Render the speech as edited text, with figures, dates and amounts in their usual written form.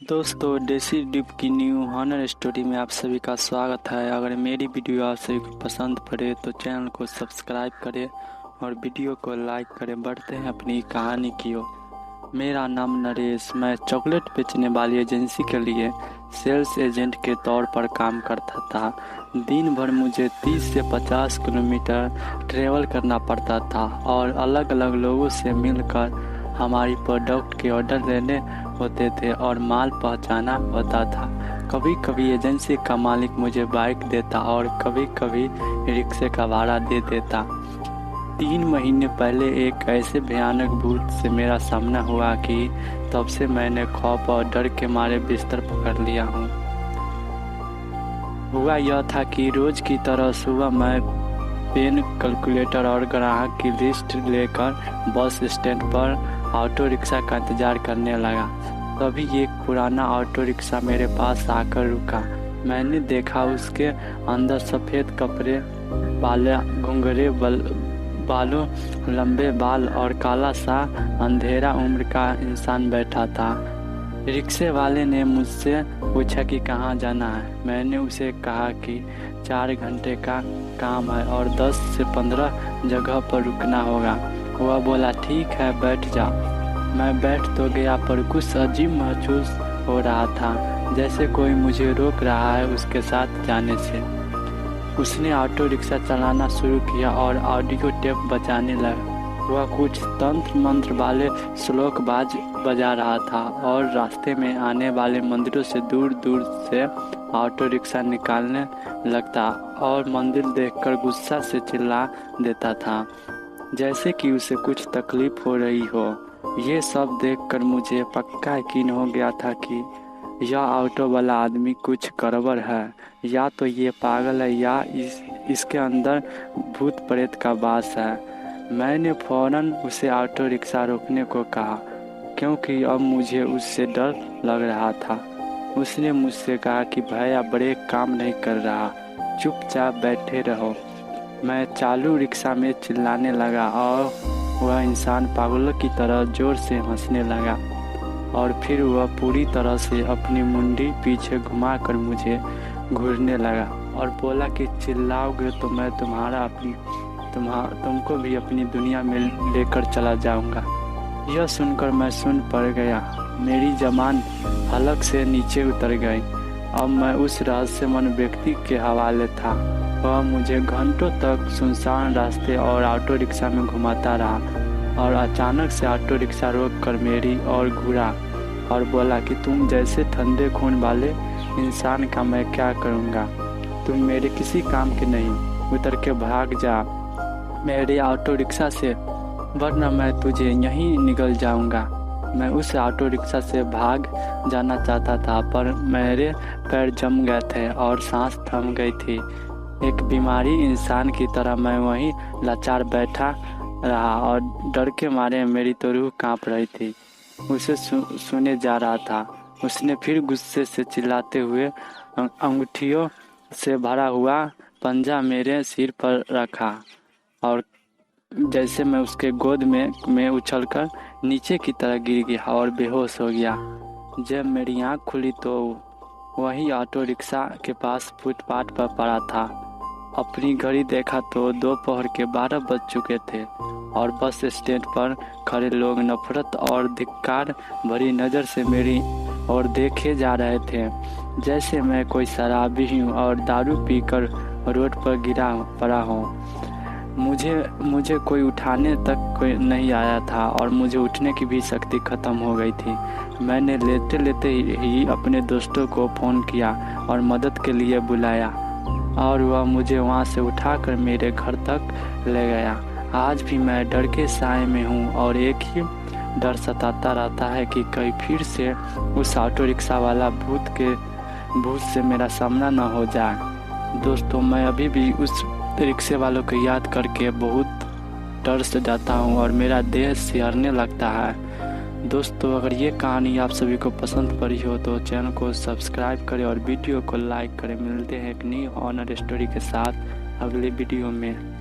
दोस्तों, देसी डिप की न्यू हॉनर स्टोरी में आप सभी का स्वागत है। अगर मेरी वीडियो आप सभी को पसंद पड़े तो चैनल को सब्सक्राइब करें और वीडियो को लाइक करें। बढ़ते हैं अपनी कहानी की ओर। मेरा नाम नरेश, मैं चॉकलेट बेचने वाली एजेंसी के लिए सेल्स एजेंट के तौर पर काम करता था। दिन भर मुझे 30 से 50 किलोमीटर ट्रेवल करना पड़ता था और अलग अलग लोगों से मिलकर हमारी प्रोडक्ट के ऑर्डर लेने होते थे और माल पहुंचाना होता था। कभी कभी एजेंसी का मालिक मुझे बाइक देता और कभी कभी रिक्शे का भाड़ा दे देता। 3 महीने पहले एक ऐसे भयानक भूत से मेरा सामना हुआ कि तब से मैंने खौफ और डर के मारे बिस्तर पकड़ लिया हूँ। हुआ यह था कि रोज की तरह सुबह मैं पेन, कैलकुलेटर और ग्राहक की लिस्ट लेकर बस स्टैंड पर ऑटो रिक्शा का इंतजार करने लगा। तभी एक पुराना ऑटो रिक्शा मेरे पास आकर रुका। मैंने देखा उसके अंदर सफ़ेद कपड़े वाले घुंघरे बालों, लंबे बाल और काला सा अंधेरा उम्र का इंसान बैठा था। रिक्शे वाले ने मुझसे पूछा कि कहाँ जाना है। मैंने उसे कहा कि 4 घंटे का काम है और 10 से 15 जगह पर रुकना होगा। वह बोला, ठीक है, बैठ जाओ। मैं बैठ तो गया पर कुछ अजीब महसूस हो रहा था, जैसे कोई मुझे रोक रहा है उसके साथ जाने से। उसने ऑटो रिक्शा चलाना शुरू किया और ऑडियो टेप बजाने लगा। वह कुछ तंत्र मंत्र वाले श्लोक बजा रहा था और रास्ते में आने वाले मंदिरों से दूर दूर से ऑटो रिक्शा निकालने लगता और मंदिर देखकर गुस्सा से चिल्ला देता था, जैसे कि उसे कुछ तकलीफ हो रही हो। ये सब देखकर मुझे पक्का यकीन हो गया था कि यह ऑटो वाला आदमी कुछ गड़बड़ है। या तो ये पागल है या इसके अंदर भूत प्रेत का वास है। मैंने फौरन उसे ऑटो रिक्शा रोकने को कहा, क्योंकि अब मुझे उससे डर लग रहा था। उसने मुझसे कहा कि भैया, ब्रेक काम नहीं कर रहा, चुपचाप बैठे रहो। मैं चालू रिक्शा में चिल्लाने लगा और वह इंसान पागलों की तरह जोर से हंसने लगा और फिर वह पूरी तरह से अपनी मुंडी पीछे घुमाकर मुझे घूरने लगा और बोला कि चिल्लाओगे तो मैं तुमको भी अपनी दुनिया में लेकर चला जाऊंगा। यह सुनकर मैं सुन पड़ गया। मेरी जबान हलक से नीचे उतर गई। अब मैं उस रहस्यमय व्यक्ति के हवाले था। वह मुझे घंटों तक सुनसान रास्ते और ऑटो रिक्शा में घुमाता रहा और अचानक से ऑटो रिक्शा रोक कर मेरी ओर घूरा और बोला कि तुम जैसे ठंडे खून वाले इंसान का मैं क्या करूँगा। तुम मेरे किसी काम के नहीं, उतर के भाग जा मेरे ऑटो रिक्शा से, वरना मैं तुझे यहीं निगल जाऊंगा। मैं उस ऑटो रिक्शा से भाग जाना चाहता था पर मेरे पैर जम गए थे और सांस थम गई थी। एक बीमारी इंसान की तरह मैं वहीं लाचार बैठा रहा और डर के मारे मेरी तो रूह कांप रही थी। उसे सुने जा रहा था। उसने फिर गुस्से से चिल्लाते हुए अंगूठियों से भरा हुआ पंजा मेरे सिर पर रखा और जैसे मैं उसके गोद में उछलकर नीचे की तरह गिर गया और बेहोश हो गया। जब मेरी आँख खुली तो वही ऑटो रिक्शा के पास फुटपाथ पर पड़ा था। अपनी घड़ी देखा तो दोपहर के 12 बज चुके थे और बस स्टैंड पर खड़े लोग नफरत और धिक्कार भरी नज़र से मेरी ओर देखे जा रहे थे, जैसे मैं कोई शराबी हूँ और दारू पीकर रोड पर गिरा पड़ा हूँ। मुझे कोई उठाने तक कोई नहीं आया था और मुझे उठने की भी शक्ति खत्म हो गई थी। मैंने लेते लेते ही अपने दोस्तों को फ़ोन किया और मदद के लिए बुलाया और वह मुझे वहां से उठाकर मेरे घर तक ले गया। आज भी मैं डर के साए में हूँ और एक ही डर सताता रहता है कि कहीं फिर से उस ऑटो रिक्शा वाला भूत से मेरा सामना न हो जाए। दोस्तों, मैं अभी भी उस रिक्शे वालों को याद करके बहुत डर से जाता हूँ और मेरा देह सिहरने लगता है। दोस्तों, अगर ये कहानी आप सभी को पसंद पड़ी हो तो चैनल को सब्सक्राइब करें और वीडियो को लाइक करें। मिलते हैं एक नई हॉनर स्टोरी के साथ अगले वीडियो में।